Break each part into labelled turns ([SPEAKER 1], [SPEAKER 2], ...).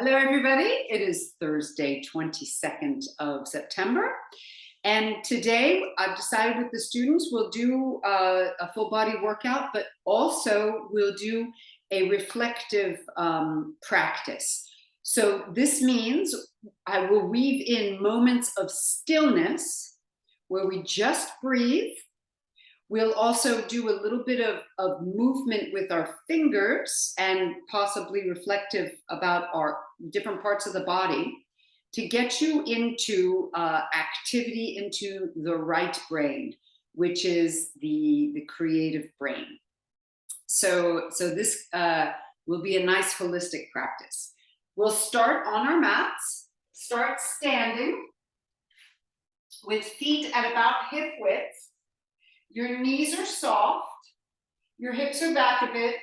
[SPEAKER 1] Hello, everybody. It is Thursday, 22nd of September. And today I've decided with the students, we'll do a full body workout, but also we'll do a reflective practice. So this means I will weave in moments of stillness where we just breathe. We'll also do a little bit of movement with our fingers and possibly reflective about our different parts of the body to get you into activity into the right brain, which is the creative brain. So this will be a nice holistic practice. We'll start on our mats, start standing with feet at about hip width. Your knees are soft, your hips are back a bit,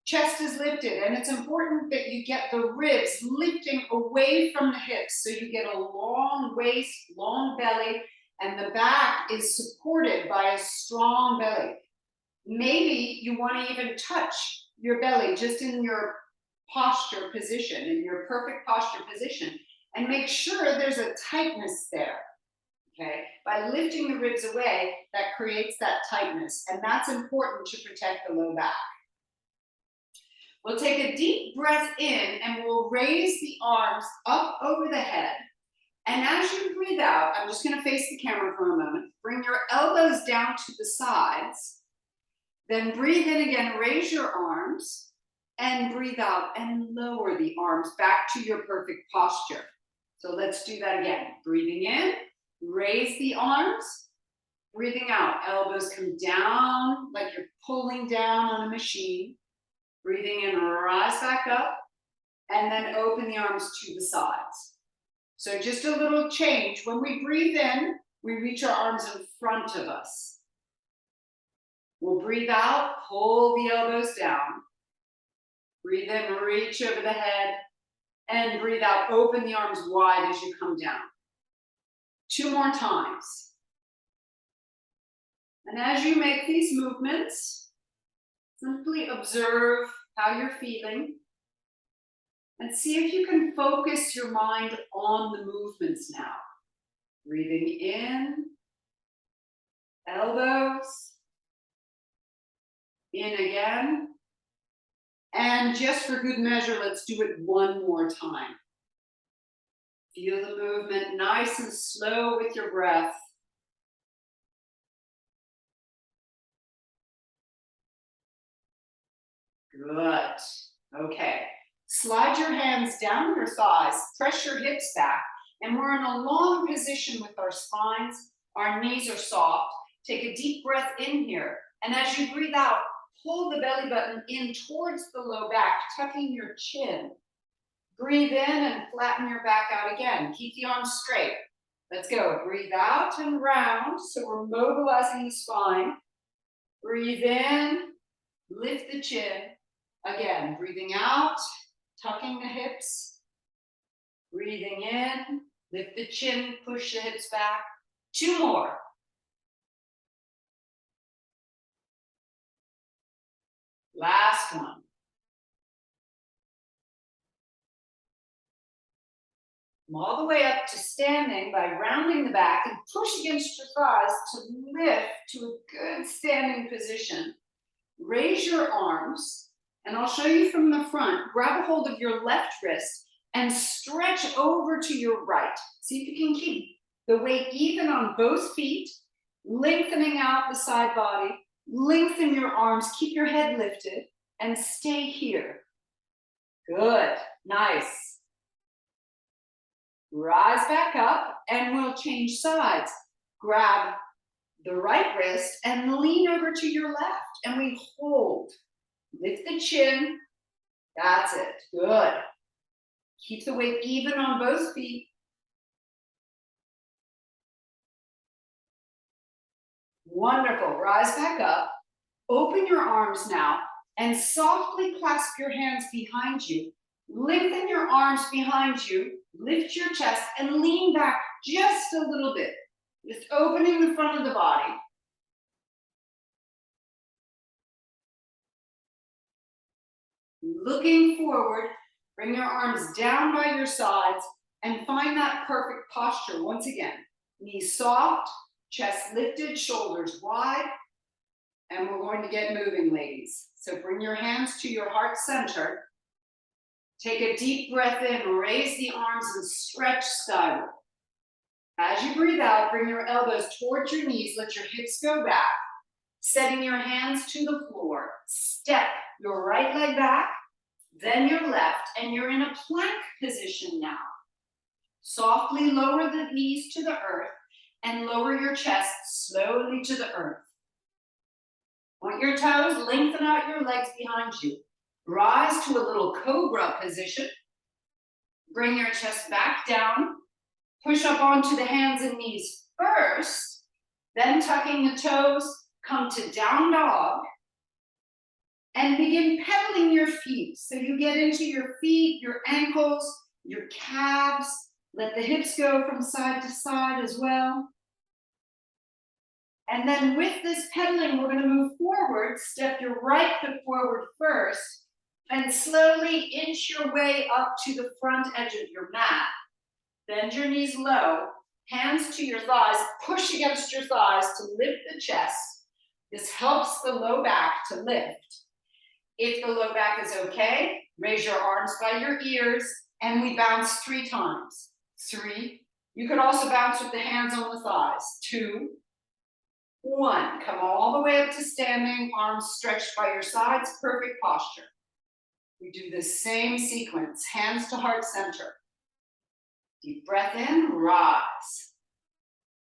[SPEAKER 1] chest is lifted, and it's important that you get the ribs lifting away from the hips so you get a long waist, long belly, and the back is supported by a strong belly. Maybe you want to even touch your belly just in your posture position, in your perfect posture position, and make sure there's a tightness there. Okay, by lifting the ribs away, that creates that tightness, and that's important to protect the low back. We'll take a deep breath in and we'll raise the arms up over the head. And as you breathe out, I'm just going to face the camera for a moment. Bring your elbows down to the sides. Then breathe in again, raise your arms, and breathe out and lower the arms back to your perfect posture. So let's do that again. Breathing in. Raise the arms, breathing out, elbows come down like you're pulling down on a machine. Breathing in, rise back up, and then open the arms to the sides. So just a little change. When we breathe in, we reach our arms in front of us. We'll breathe out, pull the elbows down. Breathe in, reach over the head, and breathe out, open the arms wide as you come down. 2 more times. And as you make these movements, simply observe how you're feeling and see if you can focus your mind on the movements now. Breathing in, elbows, in again. And just for good measure, let's do it 1 more time. Feel the movement nice and slow with your breath. Good. Okay. Slide your hands down your thighs, press your hips back, and we're in a long position with our spines. Our knees are soft. Take a deep breath in here. And as you breathe out, pull the belly button in towards the low back, tucking your chin. Breathe in and flatten your back out again. Keep the arms straight. Let's go. Breathe out and round. So we're mobilizing the spine. Breathe in, lift the chin. Again, breathing out, tucking the hips. Breathing in, lift the chin, push the hips back. 2 more. Last one. Come all the way up to standing by rounding the back and push against your thighs to lift to a good standing position. Raise your arms, and I'll show you from the front. Grab a hold of your left wrist and stretch over to your right. See if you can keep the weight even on both feet, lengthening out the side body, lengthen your arms, keep your head lifted, and stay here. Good, nice. Rise back up and we'll change sides. Grab the right wrist and lean over to your left and we hold. Lift the chin. That's it. Good. Keep the weight even on both feet. Wonderful. Rise back up. Open your arms now and softly clasp your hands behind you. Lengthen your arms behind you. Lift your chest and lean back just a little bit. Just opening the front of the body. Looking forward, Bring your arms down by your sides and find that perfect posture. Once again, knees soft, chest lifted, shoulders wide, and we're going to get moving, ladies. So bring your hands to your heart center. Take a deep breath in, raise the arms and stretch skyward. As you breathe out, bring your elbows towards your knees, let your hips go back, setting your hands to the floor. Step your right leg back, then your left, and you're in a plank position now. Softly lower the knees to the earth and lower your chest slowly to the earth. Point your toes, lengthen out your legs behind you. Rise to a little cobra position. Bring your chest back down. Push up onto the hands and knees first, then tucking the toes, come to down dog, and begin pedaling your feet. So you get into your feet, your ankles, your calves. Let the hips go from side to side as well. And then with this pedaling, we're going to move forward. Step your right foot forward first, and slowly inch your way up to the front edge of your mat. Bend your knees low, hands to your thighs, push against your thighs to lift the chest. This helps the low back to lift. If the low back is okay, raise your arms by your ears, and we bounce 3 times. 3. You could also bounce with the hands on the thighs. 2, 1. Come all the way up to standing, arms stretched by your sides, perfect posture. We do the same sequence, hands to heart center. Deep breath in, rise.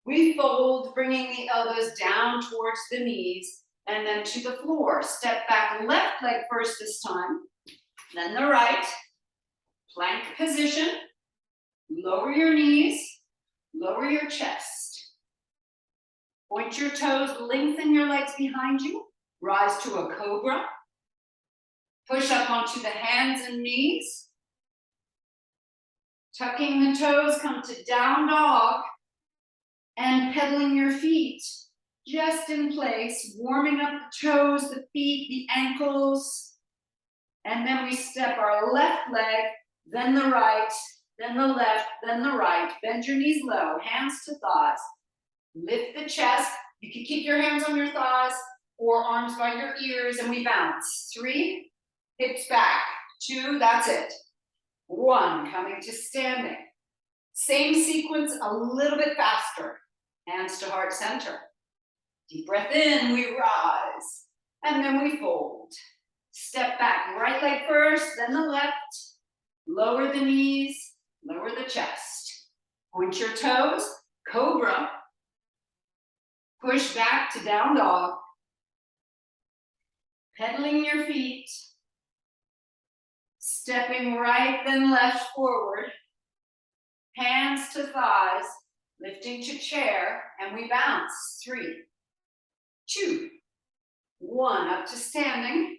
[SPEAKER 1] We fold, bringing the elbows down towards the knees and then to the floor. Step back, left leg first this time, then the right. Plank position. Lower your knees, lower your chest. Point your toes, lengthen your legs behind you. Rise to a cobra. Push up onto the hands and knees. Tucking the toes, come to down dog and pedaling your feet just in place, warming up the toes, the feet, the ankles. And then we step our left leg, then the right, then the left, then the right. Bend your knees low, hands to thighs. Lift the chest. You can keep your hands on your thighs or arms by your ears, and we bounce. 3, hips back. 2, that's it. 1, coming to standing. Same sequence, a little bit faster. Hands to heart center. Deep breath in, we rise. And then we fold. Step back, right leg first, then the left. Lower the knees, lower the chest. Point your toes, cobra. Push back to down dog. Pedaling your feet. Stepping right, then left forward. Hands to thighs, lifting to chair, and we bounce. 3, 2, 1, up to standing.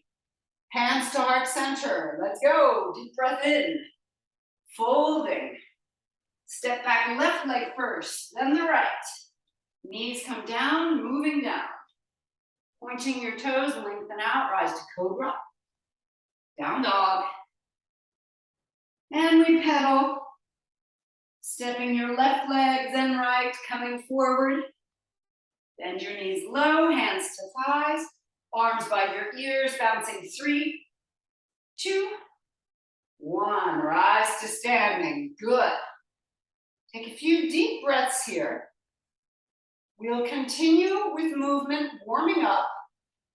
[SPEAKER 1] Hands to heart center. Let's go. Deep breath in. Folding. Step back, left leg first, then the right. Knees come down, moving down. Pointing your toes, lengthen out, rise to cobra. Down dog. And we pedal. Stepping your left leg, then right, coming forward. Bend your knees low, hands to thighs, arms by your ears, bouncing. 3, 2, 1. Rise to standing. Good. Take a few deep breaths here. We'll continue with movement, warming up.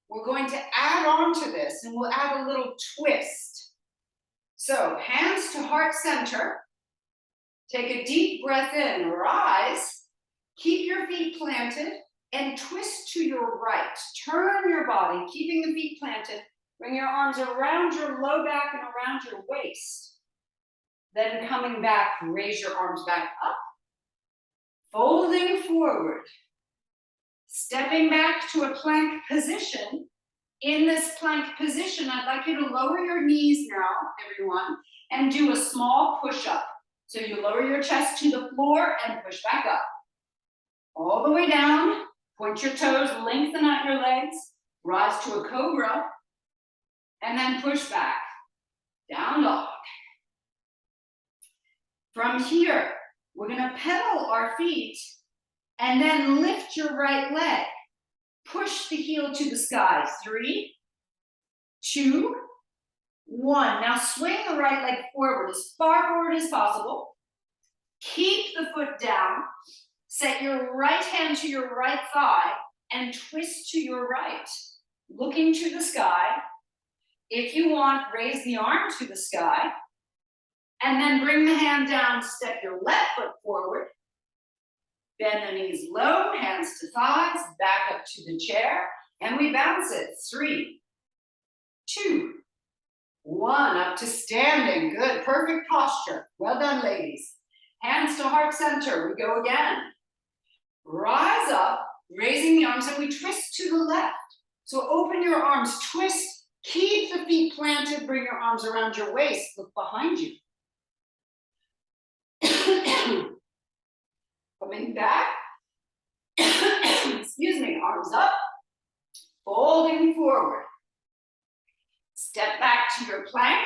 [SPEAKER 1] We're going to add on to this, and we'll add a little twist. So, hands to heart center. Take a deep breath in, rise. Keep your feet planted and twist to your right. Turn your body, keeping the feet planted. Bring your arms around your low back and around your waist. Then coming back, raise your arms back up. Folding forward. Stepping back to a plank position. In this plank position, I'd like you to lower your knees now, everyone, and do a small push-up. So you lower your chest to the floor and push back up. All the way down, point your toes, lengthen out your legs, rise to a cobra, and then push back. Down dog. From here, we're gonna pedal our feet and then lift your right leg. Push the heel to the sky. 3, 2, 1. Now swing the right leg forward as far forward as possible. Keep the foot down. Set your right hand to your right thigh and twist to your right, looking to the sky. If you want, raise the arm to the sky, and then bring the hand down, step your left foot forward. Bend the knees low, hands to thighs, back up to the chair, and we bounce it. 3, 2, 1, up to standing. Good, perfect posture. Well done, ladies. Hands to heart center, we go again. Rise up, raising the arms, and we twist to the left. So open your arms, twist, keep the feet planted, bring your arms around your waist, look behind you. Coming back, excuse me, arms up, folding forward. Step back to your plank.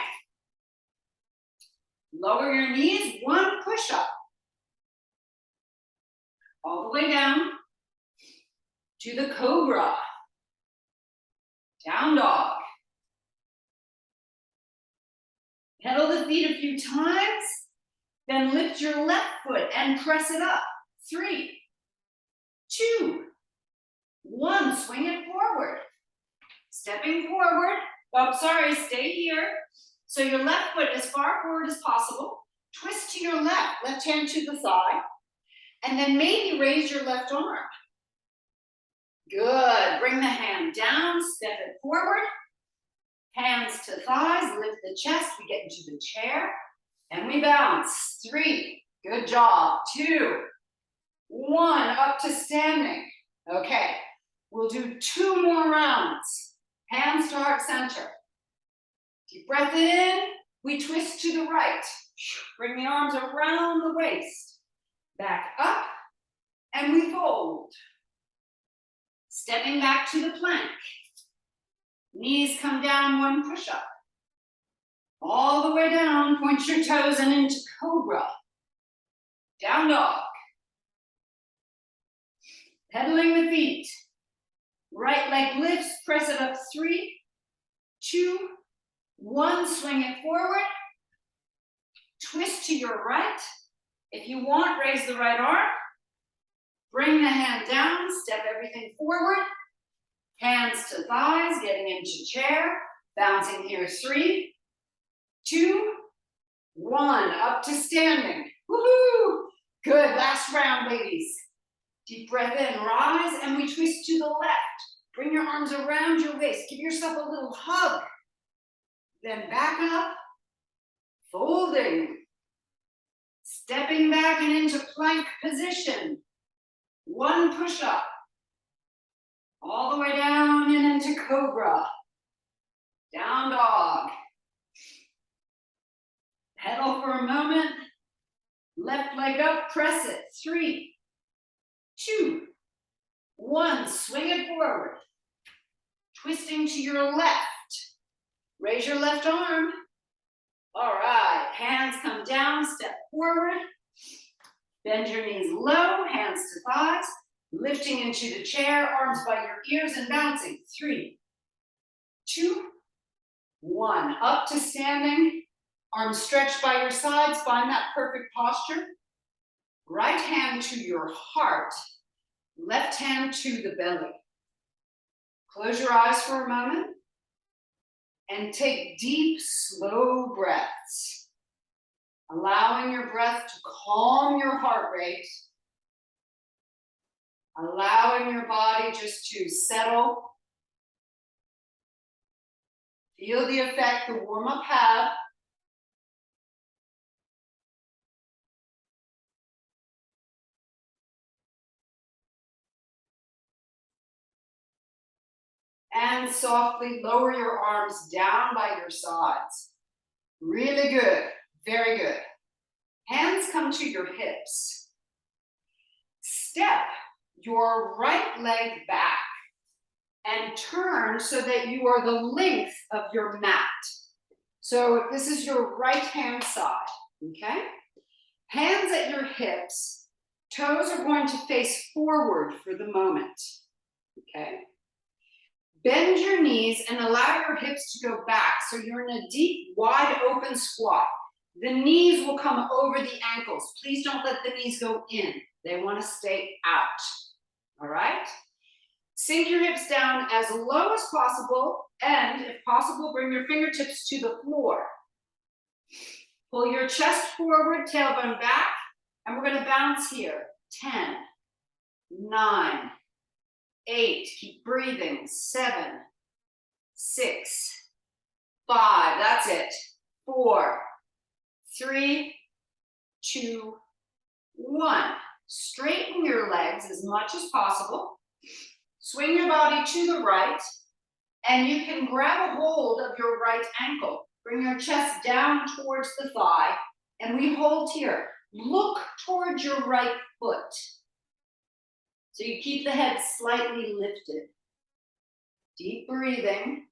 [SPEAKER 1] Lower your knees, 1 push-up. All the way down to the cobra. Down dog. Pedal the feet a few times, then lift your left foot and press it up. 3, 2, 1, swing it forward. Stepping forward, oh, sorry, stay here. So your left foot as far forward as possible. Twist to your left hand to the thigh, and then maybe raise your left arm. Good, bring the hand down, step it forward. Hands to thighs, lift the chest, we get into the chair, and we bounce. 3, good job. 2, 1, up to standing. Okay, we'll do 2 more rounds. Hands to heart center. Deep breath in, we twist to the right. Bring the arms around the waist. Back up, and we fold. Stepping back to the plank. Knees come down, 1 push-up. All the way down, point your toes and into cobra. Down dog. Pedaling the feet. Right leg lifts, press it up. 3, 2, 1, swing it forward. Twist to your right. If you want, raise the right arm. Bring the hand down, step everything forward. Hands to thighs, getting into chair. Bouncing here. 3, 2, 1, up to standing. Woohoo! Good, last round, ladies. Deep breath in, rise, and we twist to the left. Bring your arms around your waist. Give yourself a little hug. Then back up, folding. Stepping back and into plank position. 1 push-up. All the way down and into cobra. Down dog. Pedal for a moment. Left leg up, press it. 3, 2, 1, swing it forward. Twisting to your left. Raise your left arm. All right, hands come down, step forward. Bend your knees low, hands to thighs. Lifting into the chair, arms by your ears and bouncing. 3, 2, 1, up to standing. Arms stretched by your sides, find that perfect posture. Right hand to your heart, left hand to the belly. Close your eyes for a moment and take deep, slow breaths, allowing your breath to calm your heart rate, allowing your body just to settle. Feel the effect the warm-up had. And softly lower your arms down by your sides. Really good, very good. Hands come to your hips. Step your right leg back and turn so that you are the length of your mat. So this is your right hand side, okay? Hands at your hips, toes are going to face forward for the moment, okay? Bend your knees and allow your hips to go back so you're in a deep, wide open squat. The knees will come over the ankles. Please don't let the knees go in. They want to stay out, all right? Sink your hips down as low as possible, and if possible, bring your fingertips to the floor. Pull your chest forward, tailbone back, and we're gonna bounce here. 10, 9, 8, keep breathing. 7, 6, 5, that's it. 4, 3, 2, 1. Straighten your legs as much as possible. Swing your body to the right, and you can grab a hold of your right ankle. Bring your chest down towards the thigh, and we hold here. Look towards your right foot. So you keep the head slightly lifted. Deep breathing.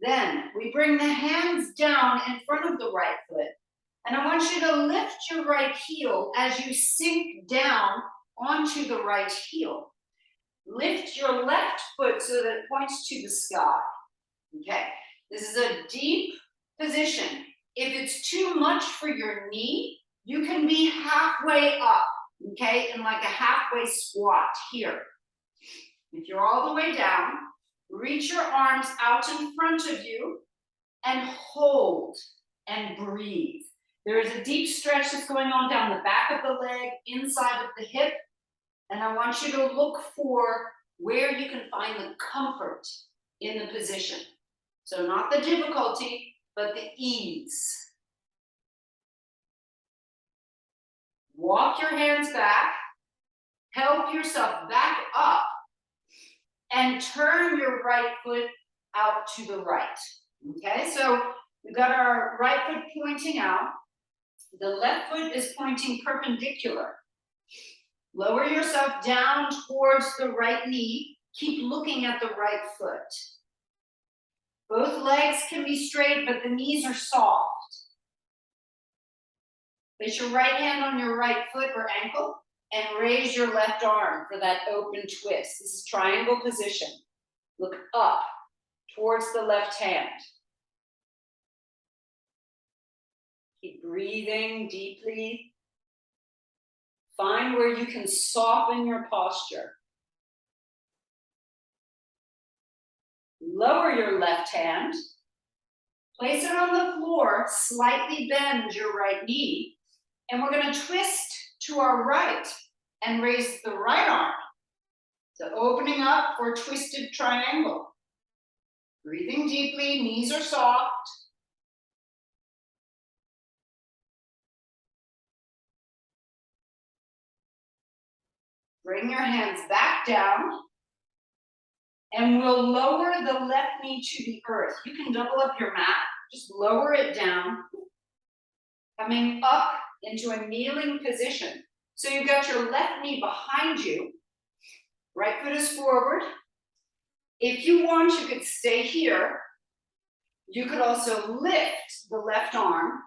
[SPEAKER 1] Then we bring the hands down in front of the right foot. And I want you to lift your right heel as you sink down onto the right heel. Lift your left foot so that it points to the sky. Okay, this is a deep position. If it's too much for your knee, you can be halfway up, okay, in like a halfway squat here. If you're all the way down, reach your arms out in front of you and hold and breathe. There is a deep stretch that's going on down the back of the leg, inside of the hip, and I want you to look for where you can find the comfort in the position. So not the difficulty, but the ease. Walk your hands back, help yourself back up, and turn your right foot out to the right. Okay, so we've got our right foot pointing out. The left foot is pointing perpendicular. Lower yourself down towards the right knee. Keep looking at the right foot. Both legs can be straight, but the knees are soft. Place your right hand on your right foot or ankle and raise your left arm for that open twist. This is triangle position. Look up towards the left hand. Keep breathing deeply. Find where you can soften your posture. Lower your left hand. Place it on the floor. Slightly bend your right knee. And we're going to twist to our right and raise the right arm. So opening up for twisted triangle. Breathing deeply. Knees are soft. Bring your hands back down, and we'll lower the left knee to the earth. You can double up your mat, just lower it down, coming up into a kneeling position. So you've got your left knee behind you, right foot is forward. If you want, you could stay here. You could also lift the left arm,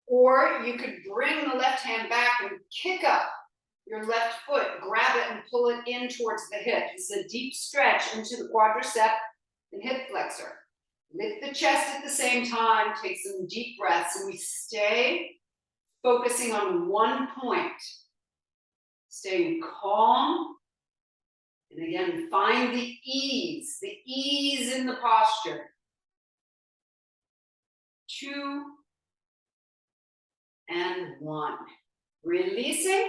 [SPEAKER 1] or you could bring the left hand back and kick up your left foot, grab it and pull it in towards the hip. It's a deep stretch into the quadricep and hip flexor. Lift the chest at the same time, take some deep breaths, and we stay focusing on one point. Staying calm, and again, find the ease in the posture. 2 and 1. Releasing.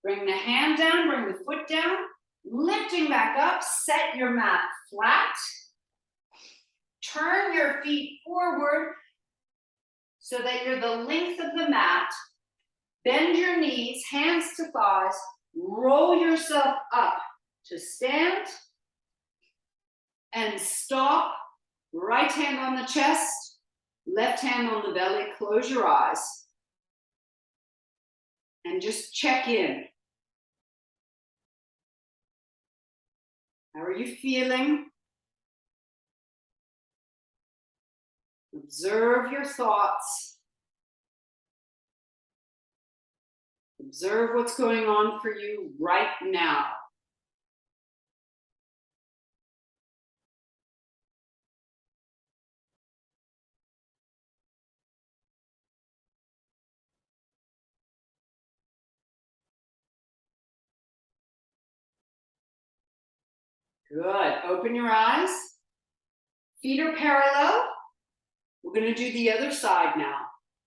[SPEAKER 1] Bring the hand down, bring the foot down, lifting back up, set your mat flat. Turn your feet forward so that you're the length of the mat. Bend your knees, hands to thighs, roll yourself up to stand and stop. Right hand on the chest, left hand on the belly, close your eyes. And just check in. How are you feeling? Observe your thoughts. Observe what's going on for you right now. Good. Open your eyes. Feet are parallel. We're going to do the other side now.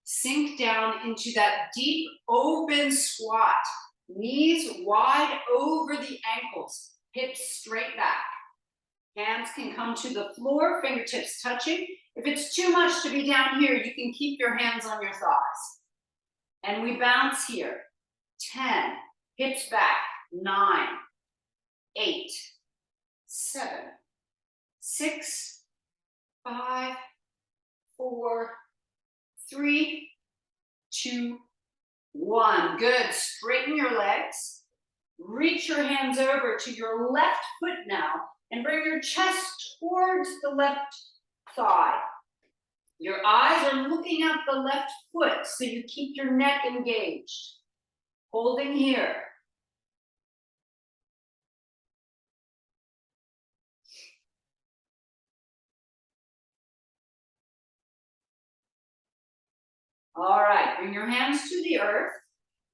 [SPEAKER 1] Sink down into that deep open squat. Knees wide over the ankles. Hips straight back. Hands can come to the floor, fingertips touching. If it's too much to be down here, you can keep your hands on your thighs. And we bounce here. 10, hips back. 9, 8, 7, 6, 5, 4, 3, 2, 1. Good. Straighten your legs. Reach your hands over to your left foot now and bring your chest towards the left thigh. Your eyes are looking at the left foot, so you keep your neck engaged. Holding here. All right, bring your hands to the earth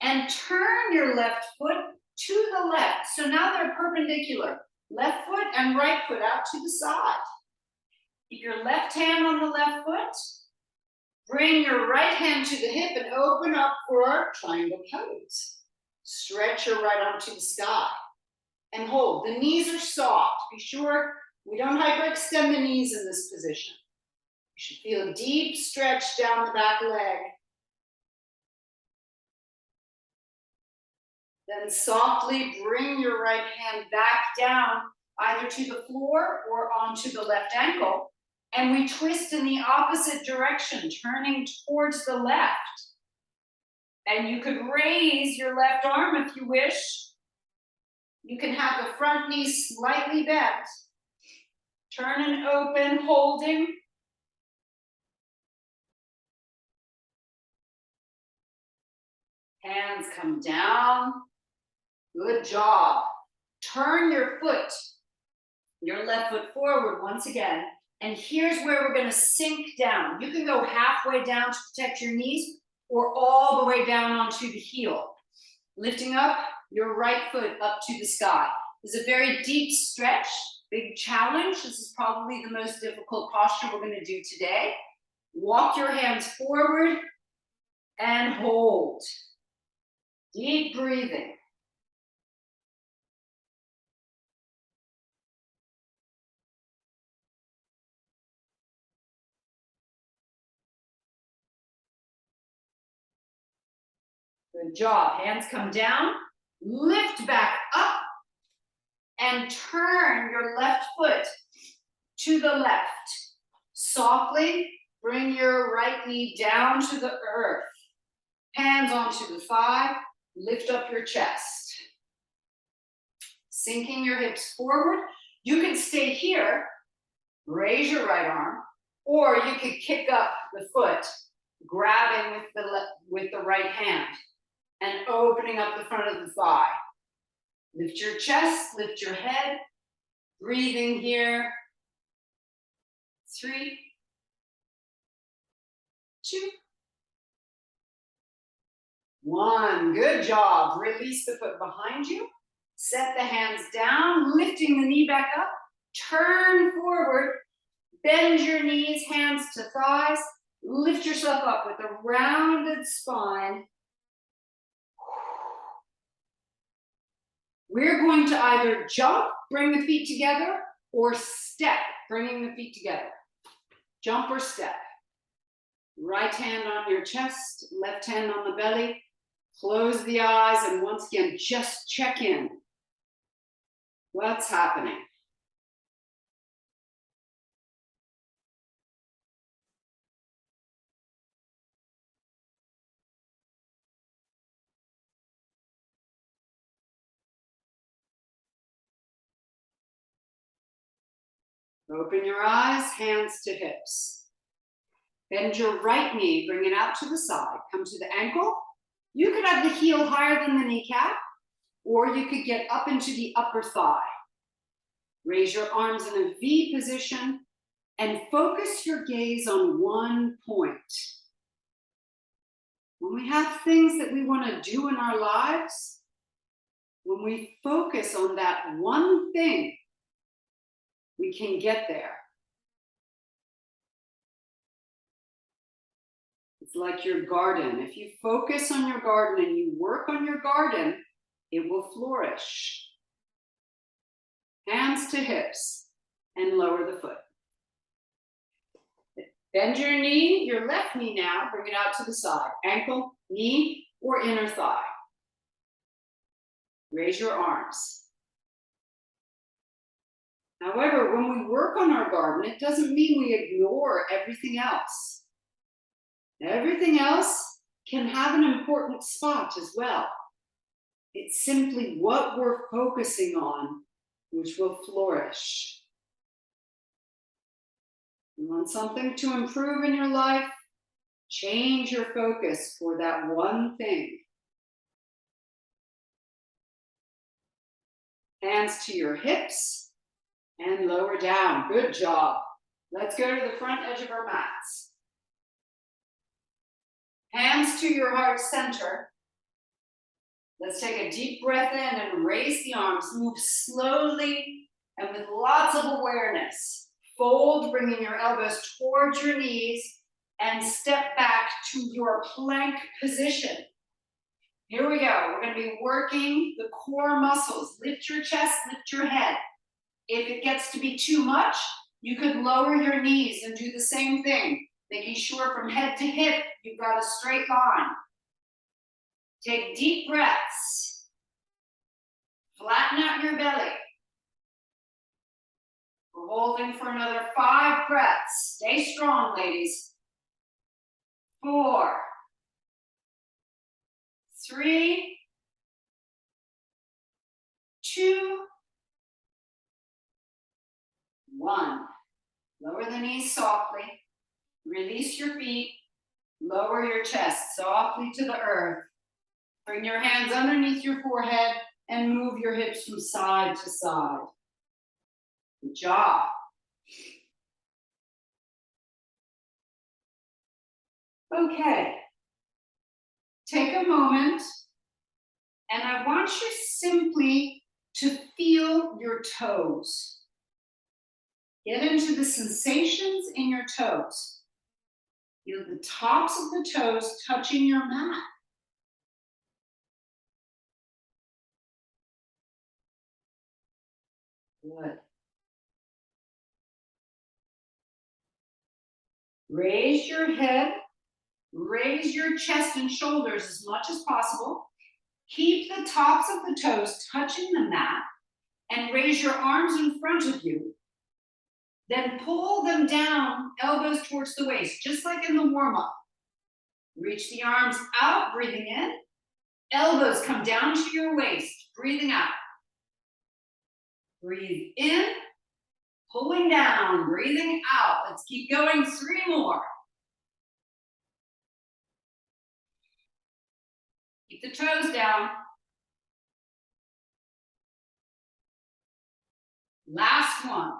[SPEAKER 1] and turn your left foot to the left. So now they're perpendicular. Left foot and right foot out to the side. Keep your left hand on the left foot. Bring your right hand to the hip and open up for our triangle pose. Stretch your right arm to the sky and hold. The knees are soft. Be sure we don't hyperextend the knees in this position. You should feel a deep stretch down the back leg. Then softly bring your right hand back down either to the floor or onto the left ankle. And we twist in the opposite direction, turning towards the left. And you could raise your left arm if you wish. You can have the front knee slightly bent. Turn and open, holding. Hands come down. Good job. Turn your foot, your left foot forward once again. And here's where we're going to sink down. You can go halfway down to protect your knees or all the way down onto the heel. Lifting up your right foot up to the sky. This is a very deep stretch, big challenge. This is probably the most difficult posture we're going to do today. Walk your hands forward and hold. Deep breathing. Good job. Hands come down, lift back up, and turn your left foot to the left. Softly bring your right knee down to the earth. Hands onto the thigh, lift up your chest. Sinking your hips forward. You can stay here, raise your right arm, or you could kick up the foot, grabbing with the right hand. And opening up the front of the thigh. Lift your chest, lift your head. Breathing here. 3, 2, 1. Good job. Release the foot behind you. Set the hands down, lifting the knee back up. Turn forward. Bend your knees, hands to thighs. Lift yourself up with a rounded spine. We're going to either jump, bring the feet together, or step, bringing the feet together. Jump or step. Right hand on your chest, left hand on the belly. Close the eyes, and once again, just check in. What's happening? Open your eyes, hands to hips. Bend your right knee, bring it out to the side. Come to the ankle. You could have the heel higher than the kneecap, or you could get up into the upper thigh. Raise your arms in a V position and focus your gaze on one point. When we have things that we want to do in our lives, when we focus on that one thing, we can get there. It's like your garden. If you focus on your garden and you work on your garden, it will flourish. Hands to hips and lower the foot. Bend your knee, your left knee now, bring it out to the side. Ankle, knee, or inner thigh. Raise your arms. However, when we work on our garden, it doesn't mean we ignore everything else. Everything else can have an important spot as well. It's simply what we're focusing on which will flourish. You want something to improve in your life? Change your focus for that one thing. Hands to your hips and lower down. Good job. Let's go to the front edge of our mats. Hands to your heart center. Let's take a deep breath in and raise the arms. Move slowly and with lots of awareness. Fold, bringing your elbows towards your knees and step back to your plank position. Here we go. We're going to be working the core muscles. Lift your chest, lift your head. If it gets to be too much, you could lower your knees and do the same thing, making sure from head to hip, you've got a straight line. Take deep breaths. Flatten out your belly. We're holding for another 5 breaths. Stay strong, ladies. 4, 3, 2, 1. Lower the knees softly. Release your feet. Lower your chest softly to the earth. Bring your hands underneath your forehead and move your hips from side to side. Good job. Okay. Take a moment, and I want you simply to feel your toes. Get into the sensations in your toes. Feel the tops of the toes touching your mat. Good. Raise your head, raise your chest and shoulders as much as possible. Keep the tops of the toes touching the mat and raise your arms in front of you. Then pull them down, elbows towards the waist, just like in the warm-up. Reach the arms out, breathing in. Elbows come down to your waist, breathing out. Breathe in, pulling down, breathing out. Let's keep going, 3 more. Keep the toes down. Last one.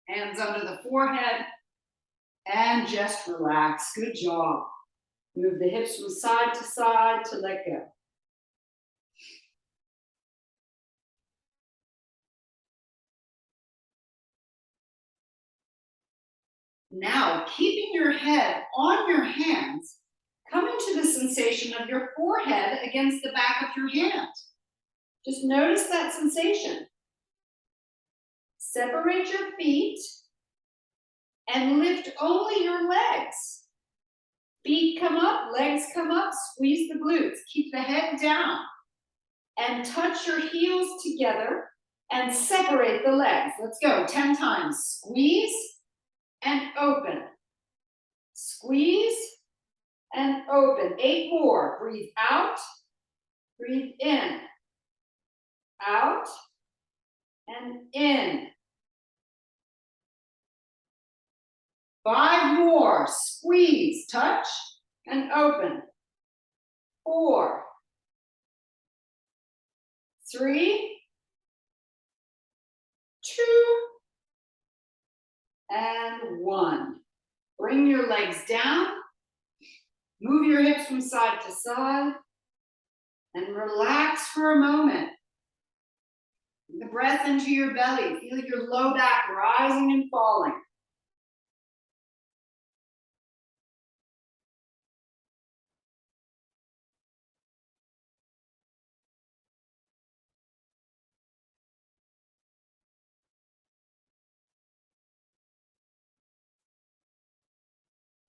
[SPEAKER 1] Hands under the forehead and just relax. Good job. Move the hips from side to let go. Now, keeping your head on your hands, come into the sensation of your forehead against the back of your hand. Just notice that sensation. Separate your feet and lift only your legs. Feet come up, legs come up, squeeze the glutes. Keep the head down and touch your heels together and separate the legs. Let's go, 10 times. Squeeze and open. Squeeze and open. 8 more. Breathe out, breathe in. Out and in. 5 more. Squeeze, touch, and open. 4, 3, 2, and 1. Bring your legs down. Move your hips from side to side. And relax for a moment. Bring the breath into your belly. Feel your low back rising and falling.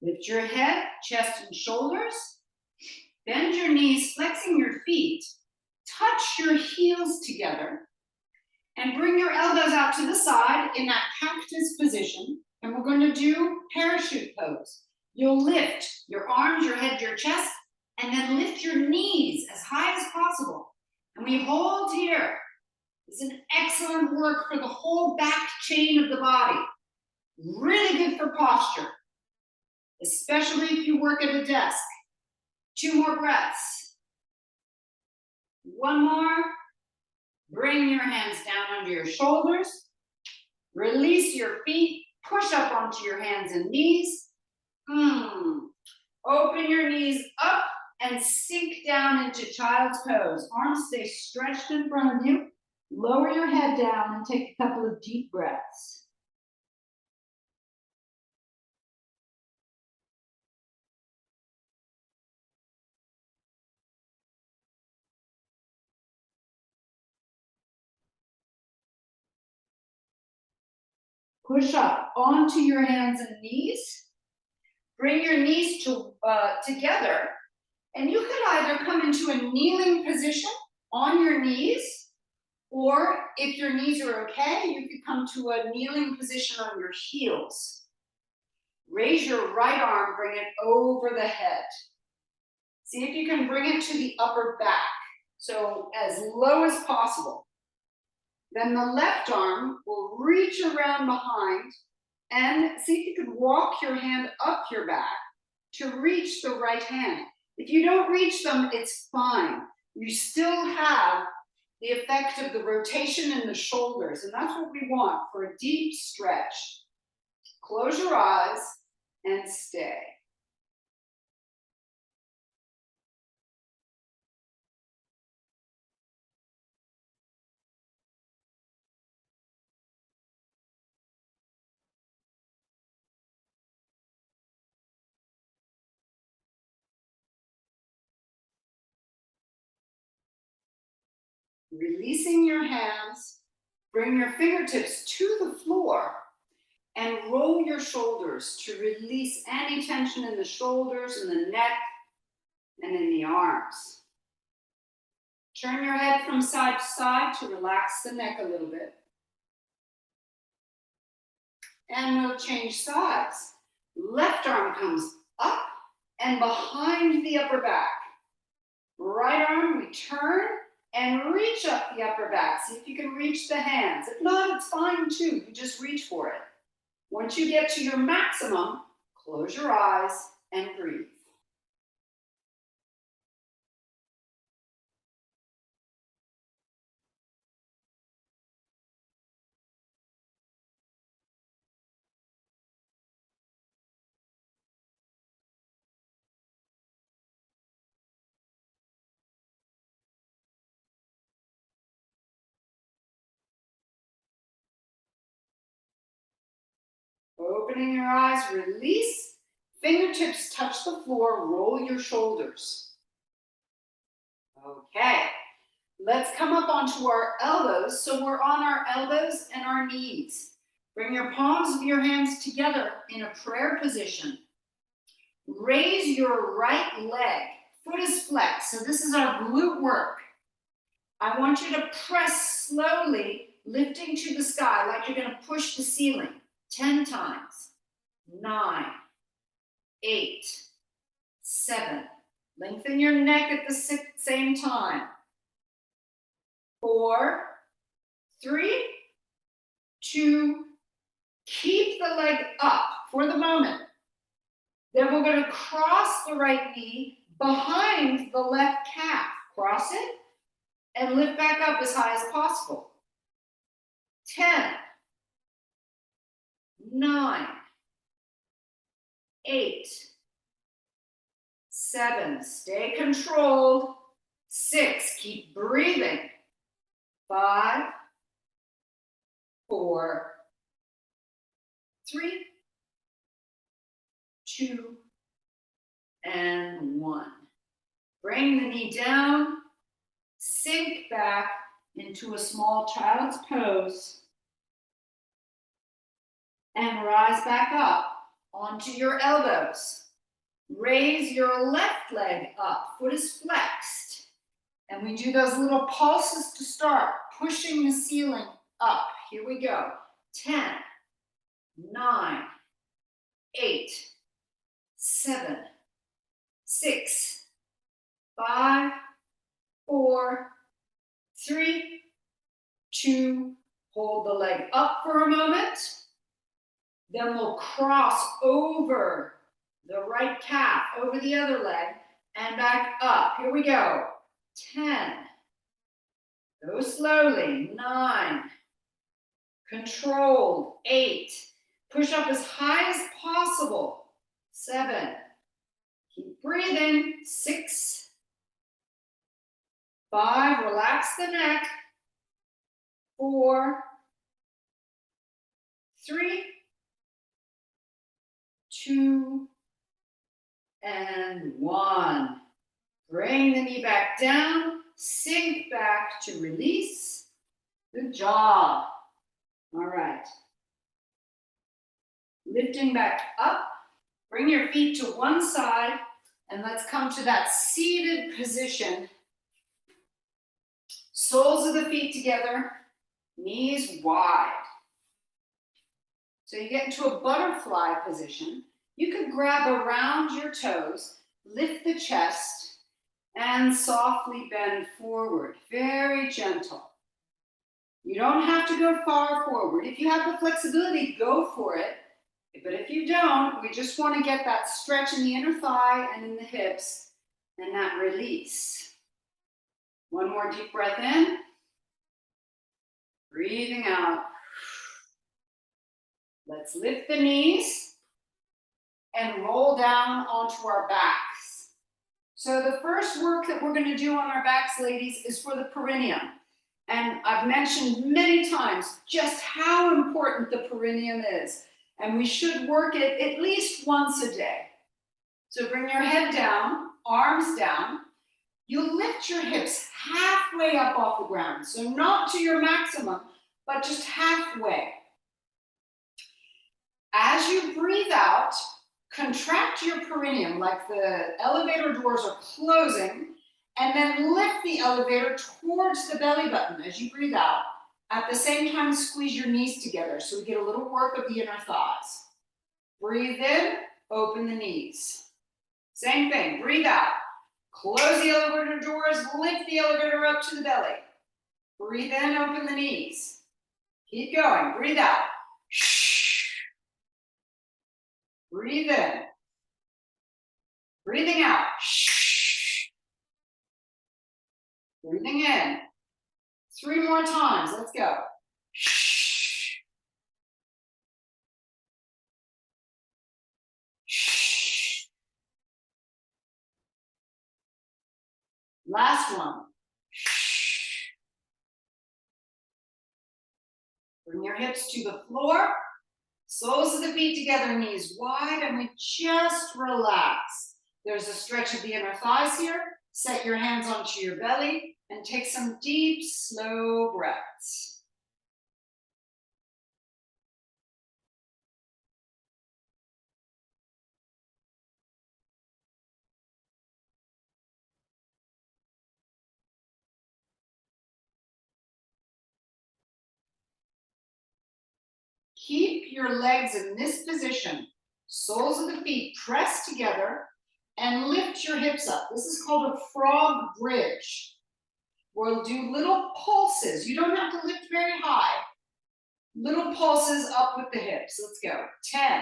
[SPEAKER 1] Lift your head, chest, and shoulders. Bend your knees, flexing your feet. Touch your heels together. And bring your elbows out to the side in that cactus position. And we're going to do parachute pose. You'll lift your arms, your head, your chest, and then lift your knees as high as possible. And we hold here. It's an excellent work for the whole back chain of the body. Really good for posture, especially if you work at a desk. 2 more breaths. 1 more. Bring your hands down under your shoulders. Release your feet. Push up onto your hands and knees. Open your knees up and sink down into child's pose. Arms stay stretched in front of you. Lower your head down and take a couple of deep breaths. Push up onto your hands and knees. Bring your knees together, and you could either come into a kneeling position on your knees, or if your knees are okay, you could come to a kneeling position on your heels. Raise your right arm, bring it over the head. See if you can bring it to the upper back, so as low as possible. Then the left arm will reach around behind and see if you can walk your hand up your back to reach the right hand. If you don't reach them, it's fine. You still have the effect of the rotation in the shoulders, and that's what we want for a deep stretch. Close your eyes and stay. Releasing your hands, bring your fingertips to the floor and roll your shoulders to release any tension in the shoulders and the neck and in the arms. Turn your head from side to side to relax the neck a little bit. And we'll change sides. Left arm comes up and behind the upper back. Right arm, we turn and reach up the upper back. See if you can reach the hands. If not, it's fine too. You just reach for it. Once you get to your maximum, close your eyes and breathe. Opening your eyes, release. Fingertips touch the floor, roll your shoulders. Okay, let's come up onto our elbows. So we're on our elbows and our knees. Bring your palms of your hands together in a prayer position. Raise your right leg. Foot is flexed. So this is our glute work. I want you to press slowly, lifting to the sky like you're going to push the ceiling. 10 times. 9, 8, 7. Lengthen your neck at the same time. 4, 3, 2. Keep the leg up. for the moment. Then we're going to cross the right knee behind the left calf. Cross it and lift back up as high as possible. 10, 9, 8, 7, stay controlled. 6, keep breathing. 5, 4, 3, 2, and 1. Bring the knee down, sink back into a small child's pose, and rise back up onto your elbows. Raise your left leg up, foot is flexed. And we do those little pulses to start, pushing the ceiling up. Here we go. 10, 9, 8, 7, 6, 5, 4, 3, 2, hold the leg up for a moment. Then we'll cross over the right calf, over the other leg, and back up. Here we go. 10. Go slowly. 9. Controlled. 8. Push up as high as possible. 7. Keep breathing. 6. 5. Relax the neck. 4. 3. 2. And 1. Bring the knee back down, sink back to release. Good job. All right. Lifting back up, bring your feet to one side, and let's come to that seated position. Soles of the feet together, knees wide. So you get into a butterfly position. You could grab around your toes, lift the chest, and softly bend forward, very gentle. You don't have to go far forward. If you have the flexibility, go for it. But if you don't, we just want to get that stretch in the inner thigh and in the hips, and that release. One more deep breath in. Breathing out. Let's lift the knees and roll down onto our backs. So the first work that we're going to do on our backs, ladies, is for the perineum. And I've mentioned many times just how important the perineum is. And we should work it at least once a day. So bring your head down, arms down. You lift your hips halfway up off the ground. So not to your maximum, but just halfway. As you breathe out, contract your perineum like the elevator doors are closing, and then lift the elevator towards the belly button as you breathe out. At the same time, squeeze your knees together so we get a little work of the inner thighs. Breathe in, open the knees. Same thing, breathe out. Close the elevator doors, lift the elevator up to the belly. Breathe in, open the knees. Keep going, breathe out. Breathe in. Breathing out. Breathing in. 3 more times. Let's go. Last one. Bring your hips to the floor. Soles of the feet together, knees wide, and we just relax. There's a stretch of the inner thighs here. Set your hands onto your belly and take some deep, slow breaths. Keep your legs in this position. Soles of the feet pressed together and lift your hips up. This is called a frog bridge. We'll do little pulses. You don't have to lift very high. Little pulses up with the hips. Let's go. 10,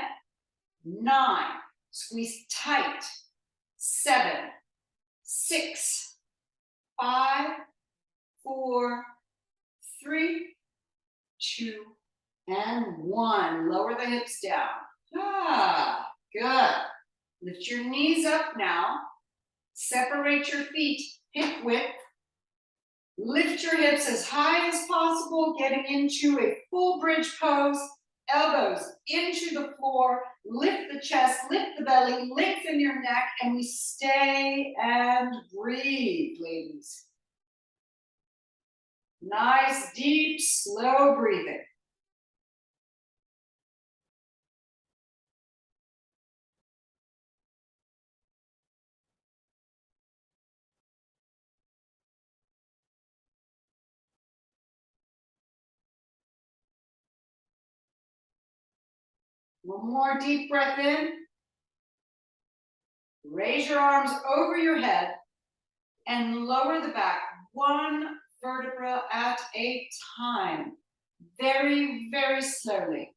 [SPEAKER 1] 9, squeeze tight, 7, 6, 5, 4, 3, 2, and 1. Lower the hips down. Good. Lift your knees up now. Separate your feet hip width. Lift your hips as high as possible, getting into a full bridge pose. Elbows into the floor. Lift the chest, lift the belly, lengthen your neck, and we stay and breathe, ladies. Nice, deep, slow breathing. One more deep breath in. Raise your arms over your head and lower the back one vertebra at a time. Very, very slowly.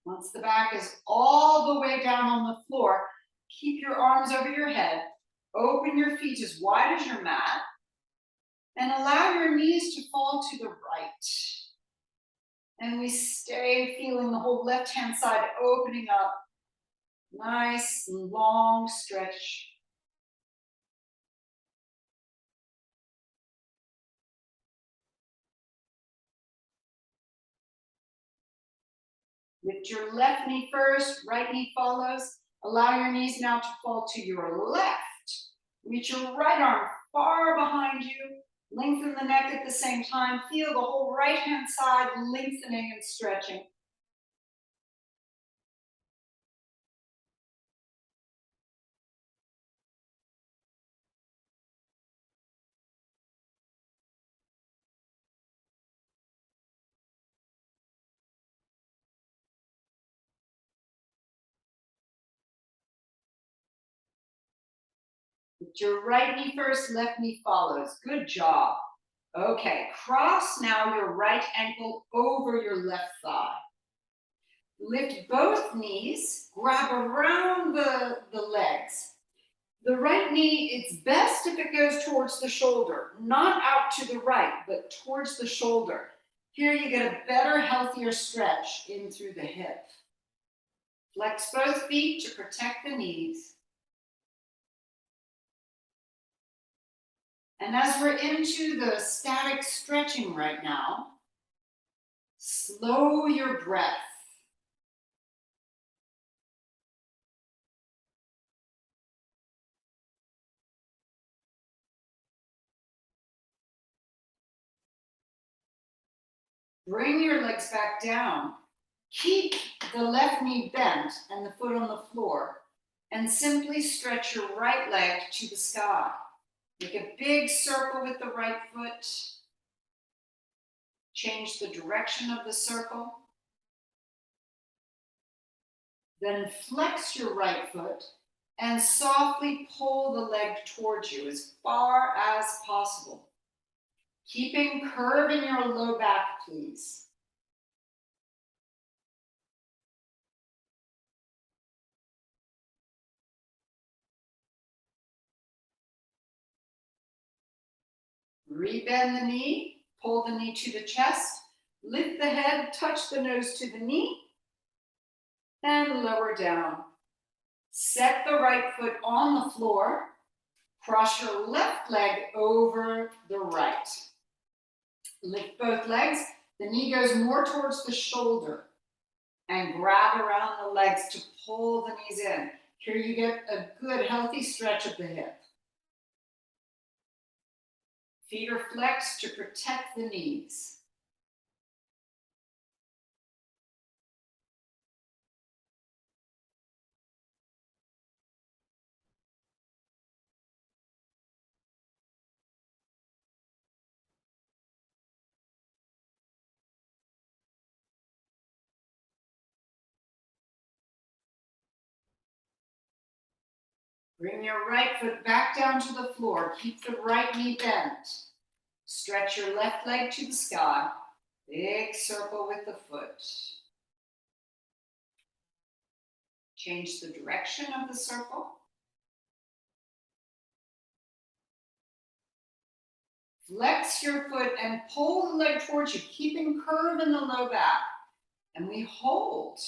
[SPEAKER 1] Once the back is all the way down on the floor, keep your arms over your head. Open your feet as wide as your mat and allow your knees to fall to the right. And we stay feeling the whole left-hand side opening up. Nice long stretch. Lift your left knee first, right knee follows. Allow your knees now to fall to your left. Reach your right arm far behind you. Lengthen the neck at the same time. Feel the whole right-hand side lengthening and stretching. Lift your right knee first, left knee follows. Good job. Okay, cross now your right ankle over your left thigh. Lift both knees, grab around the legs. The right knee, it's best if it goes towards the shoulder, not out to the right, but towards the shoulder. Here you get a better, healthier stretch in through the hip. Flex both feet to protect the knees. And as we're into the static stretching right now, slow your breath. Bring your legs back down. Keep the left knee bent and the foot on the floor, and simply stretch your right leg to the sky. Make a big circle with the right foot. Change the direction of the circle. Then flex your right foot and softly pull the leg towards you as far as possible. Keeping curve in your low back, please. Rebend the knee, pull the knee to the chest, lift the head, touch the nose to the knee, and lower down. Set the right foot on the floor, cross your left leg over the right. Lift both legs, the knee goes more towards the shoulder, and grab around the legs to pull the knees in. Here you get a good healthy stretch of the hip. Feet are flexed to protect the knees. Bring your right foot back down to the floor. Keep the right knee bent. Stretch your left leg to the sky. Big circle with the foot. Change the direction of the circle. Flex your foot and pull the leg towards you, keeping curve in the low back. And we hold.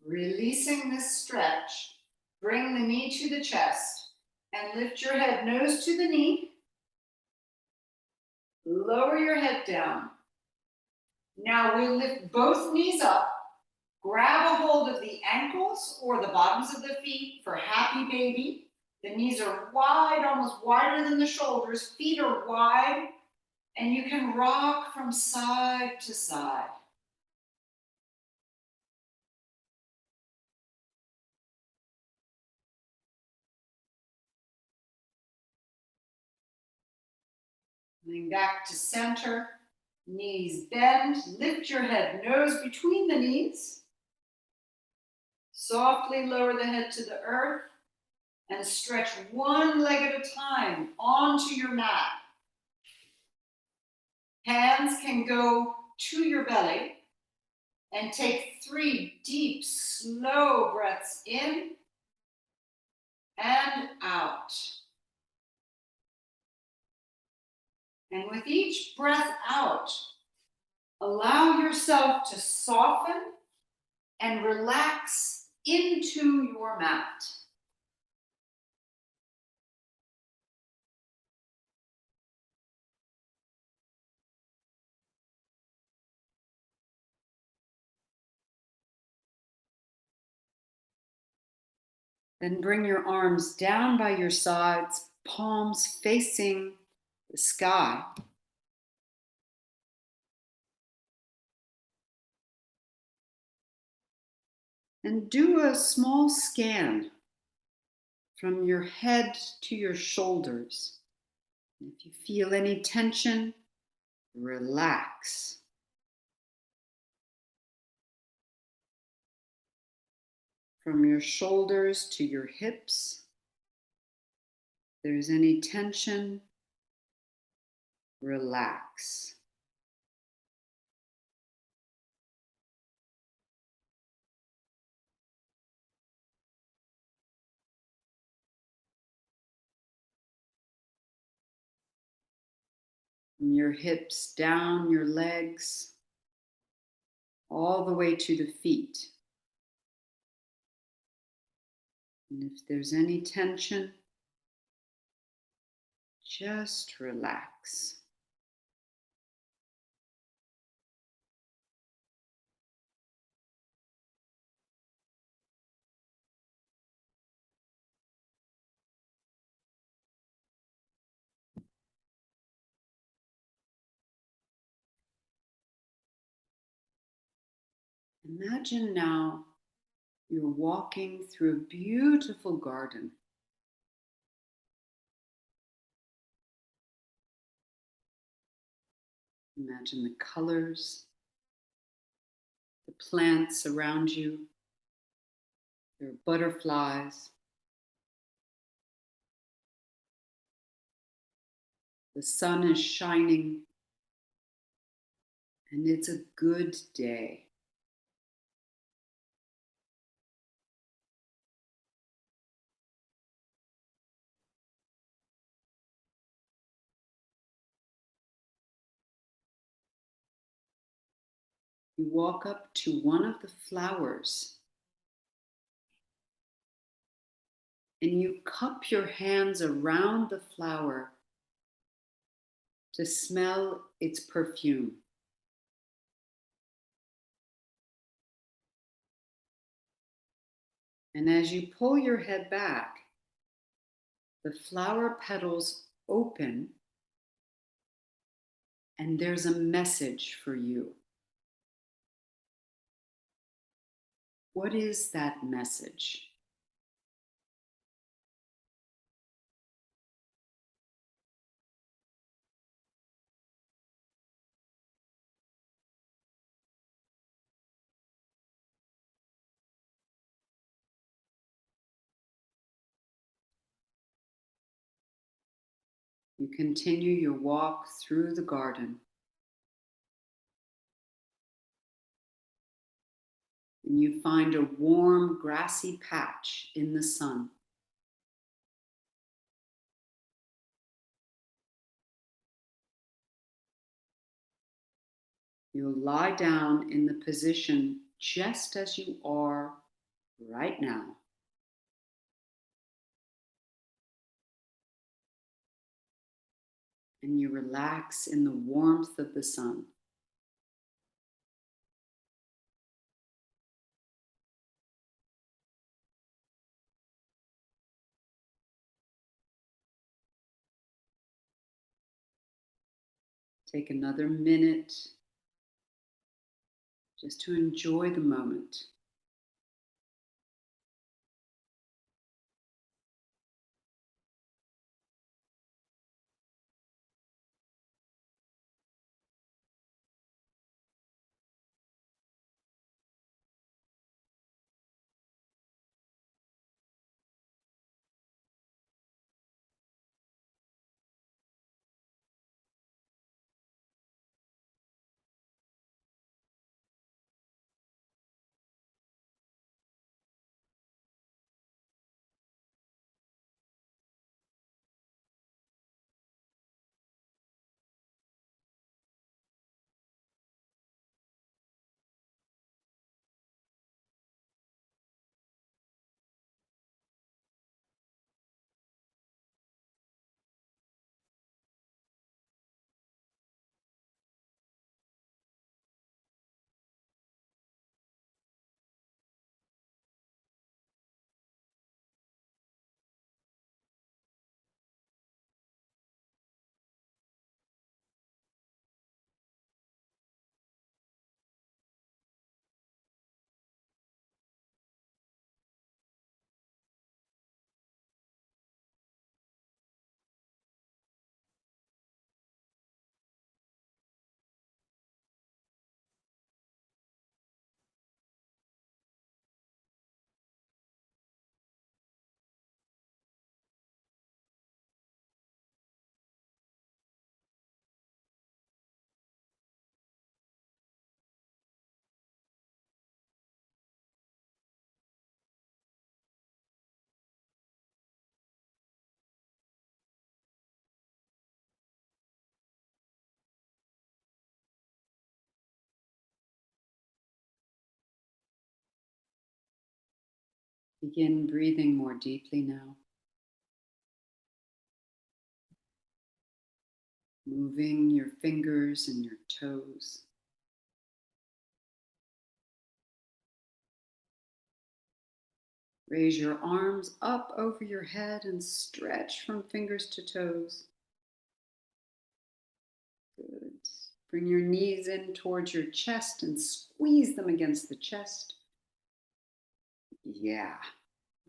[SPEAKER 1] Releasing this stretch, bring the knee to the chest and lift your head nose to the knee. Lower your head down. Now we lift both knees up. Grab a hold of the ankles or the bottoms of the feet for happy baby. The knees are wide, almost wider than the shoulders. Feet are wide, and you can rock from side to side. Coming back to center, knees bend, lift your head, nose between the knees. Softly lower the head to the earth and stretch one leg at a time onto your mat. Hands can go to your belly and take 3 deep, slow breaths in and out. And with each breath out, allow yourself to soften and relax into your mat. Then bring your arms down by your sides, palms facing the sky. And do a small scan from your head to your shoulders. If you feel any tension, relax. From your shoulders to your hips, if there's any tension, relax. From your hips down your legs, all the way to the feet. And if there's any tension, just relax. Imagine now you're walking through a beautiful garden. Imagine the colors, the plants around you. There are butterflies. The sun is shining, and it's a good day. You walk up to one of the flowers and you cup your hands around the flower to smell its perfume. And as you pull your head back, the flower petals open and there's a message for you. What is that message? You continue your walk through the garden. And you find a warm, grassy patch in the sun. You'll lie down in the position just as you are right now. And you relax in the warmth of the sun. Take another minute just to enjoy the moment. Begin breathing more deeply now. Moving your fingers and your toes. Raise your arms up over your head and stretch from fingers to toes. Good. Bring your knees in towards your chest and squeeze them against the chest. Yeah.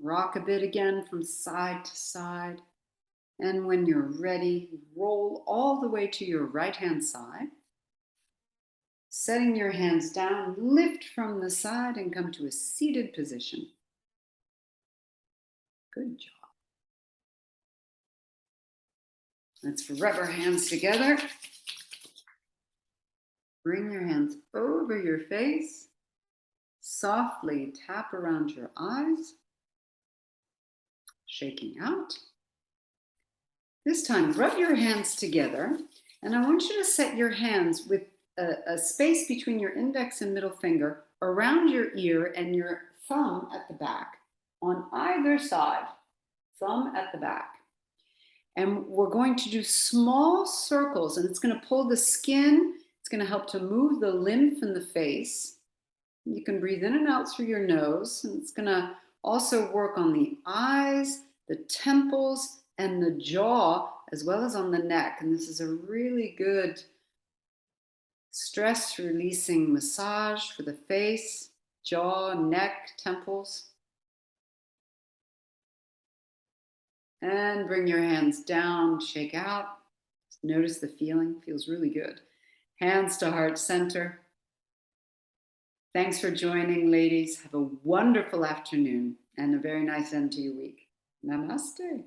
[SPEAKER 1] Rock a bit again from side to side. And when you're ready, roll all the way to your right hand side. Setting your hands down, lift from the side and come to a seated position. Good job. Let's rub our hands together. Bring your hands over your face. Softly tap around your eyes. Shaking out. This time, rub your hands together, and I want you to set your hands with a space between your index and middle finger around your ear and your thumb at the back on either side, thumb at the back. And we're going to do small circles, and it's going to pull the skin. It's going to help to move the lymph in the face. You can breathe in and out through your nose, and it's going to also work on the eyes, the temples, and the jaw, as well as on the neck. And this is a really good stress releasing massage for the face, jaw, neck, temples. And bring your hands down, shake out. Notice the feeling, feels really good. Hands to heart center. Thanks for joining, ladies. Have a wonderful afternoon and a very nice end to your week. Namaste.